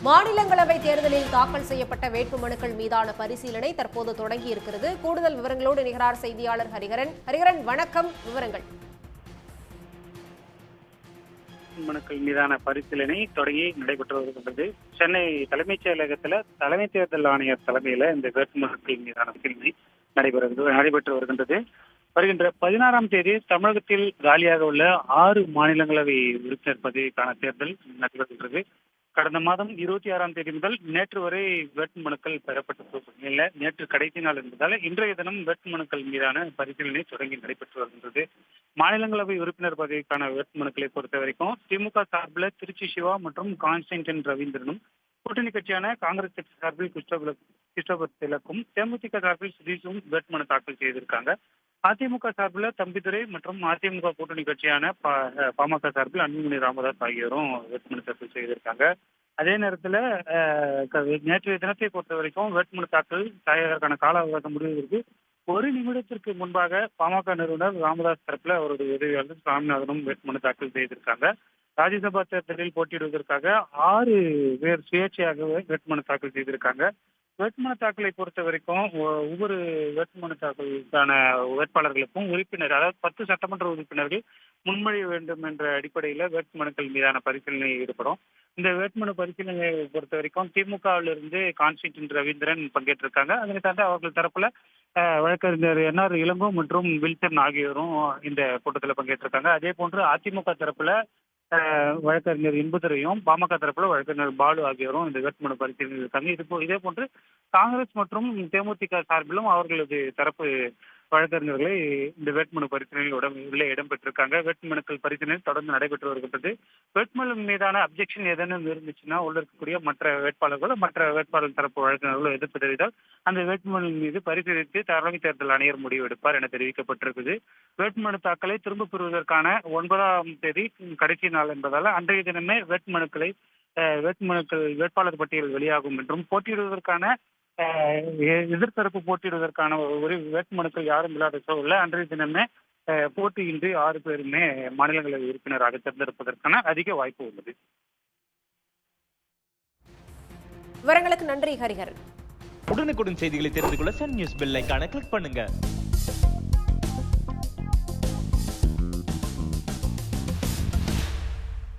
மாநிலங்களவை தேர்தலில் தாக்கல் செய்யப்பட்ட வேட்புமனுக்கள் மீதான பரிசீலனை தற்போது தொடங்கியிருக்கிறது. கூடுதல் விவரங்களோடு இணைகிறார் செய்தியாளர் ஹரிஹரன். ஹரிஹரன், வணக்கம். விவரங்கள். மனுக்கள் மீதான பரிசீலனை தொடங்கி நடைபெற்று வருகின்றது. சென்னை தலைமைச் செயலகத்தில் தலைமை தேர்தல் ஆணையர் தலைமையில இந்த வேட்புமனுக்கள் மீதான பரிசீலனை நடைபெற்று வருகின்றது. வருகின்ற 16ஆம் தேதி தமிழகத்தில் காலியாக உள்ள 6 மாநிலங்களவை உறுப்பினர் பதவிக்கான தேர்தல் நடைபெறுகின்றது. கடந்த மாதம் 26ஆம் தேதி முதல் நேற்று வரை வேட்புமனுக்கள் பெறப்பட்டு நேற்று கடைசி நாள் என்பதால் இன்றைய தினம் வேட்புமனுக்கள் மீதான பரிசீலனை தொடங்கி நடைபெற்று வருகின்றது. மாநிலங்களவை உறுப்பினர் பதவிக்கான வேட்புமனுக்களை பொறுத்த வரைக்கும் திமுக சார்பில் திருச்சி சிவா மற்றும் கான்ஸ்டன்டின் ரவீந்திரனும், கூட்டணி கட்சியான காங்கிரஸ் கட்சி சார்பில் கிறிஸ்டோபர் திலக்கும், தேமுதிக சார்பில் சுதீஷும் வேட்புமனு தாக்கல் செய்திருக்காங்க. அதிமுக சார்பில் தம்பிதுரை மற்றும் அதிமுக கூட்டணி கட்சியான பாமக சார்பில் அன்புமணி ராமதாஸ் ஆகியோரும் வேட்புமனு தாக்கல் செய்திருக்காங்க. அதே நேரத்தில் நேற்றைய தினத்தை பொறுத்த வரைக்கும் வேட்புமனு தாக்கல் செய்வதற்கான கால அவகாசம் முடிவதற்கு 1 நிமிடத்திற்கு முன்பாக பாமக நிறுவனர் ராமதாஸ் தரப்புல அவருடைய உதவியாளர் சாமிநாதனும் வேட்புமனு தாக்கல் செய்திருக்காங்க. ராஜ்யசபா தேர்தலில் போட்டியிடுவதற்காக 6 பேர் சுயேட்சையாகவே வேட்புமனு தாக்கல் செய்திருக்காங்க. வேட்புமனு தாக்கலை பொறுத்த வரைக்கும் ஒவ்வொரு வேட்புமனு தாக்கலுக்கான வேட்பாளர்களுக்கும் உறுப்பினர், அதாவது 10 சட்டமன்ற உறுப்பினர்கள் முன்மொழிய வேண்டும் என்ற அடிப்படையில் வேட்புமனுக்கள் மீதான பரிசீலனை ஈடுபடும். இந்த வேட்புமனு பரிசீலனையை பொறுத்த வரைக்கும் திமுகவிலிருந்து கான்ஸ்டன்டின் ரவீந்திரன் பங்கேற்றிருக்காங்க. அதனை தாண்டி அவர்கள் தரப்புல வழக்கறிஞர் என்ஆர் இளங்கோ மற்றும் வில்சன் ஆகியோரும் இந்த கூட்டத்தில் பங்கேற்றிருக்காங்க. அதே போன்று அதிமுக தரப்புல வழக்கறிஞர் இன்பதுரையும், பாமக தரப்புல வழக்கறிஞர் பாலு ஆகியோரும் இந்த வேட்புமனு பரிசீலனை இருக்காங்க. இதே போன்று காங்கிரஸ் மற்றும் தேமுதிக சார்பிலும் அவர்களது தரப்பு வழக்கறிஞர்களை இந்த வேட்புமனு பரிசீலனையில் இடம்பெற்றிருக்காங்க. வேட்புமனுக்கள் பரிசீலனை தொடர்ந்து நடைபெற்று வருகின்றது. வேட்புமனு மீதான அப்ஜெக்ஷன் ஏதேனும் இருந்துச்சுன்னா உள்ள இருக்கக்கூடிய மற்ற வேட்பாளர் தரப்பு வழக்கறிஞர்களோ எதிர்ப்பு தெரிவித்தால் அந்த வேட்புமனு மீது பரிசீலித்து தலைமை தேர்தல் ஆணையர் முடிவு எடுப்பார் என தெரிவிக்கப்பட்டிருக்குது. வேட்புமனு தாக்கலை திரும்பப் பெறுவதற்கான 9ஆம் தேதி கடைசி நாள் என்பதால் அன்றைய தினமே வேட்பாளர் பட்டியல் வெளியாகும் என்றும், போட்டியிடுவதற்கான எதிர்த்தரப்பு போட்டியிடுவதற்கான ஒரு வேட்புமனுக்கள் யாரும் இல்லாத சூழல்ல அன்றைய தினமே போட்டியின்றி 6 பேருமே மாநிலங்களவை உறுப்பினராக தேர்ந்தெடுப்பதற்கான அதிக வாய்ப்பு உள்ளது. விவரங்களுக்கு நன்றி ஹரிஹரன். உடனுக்குடன் செய்திகளை தெரிந்து கொள்ள சன் நியூஸ் பெல் ஐகானை கிளிக் பண்ணுங்க.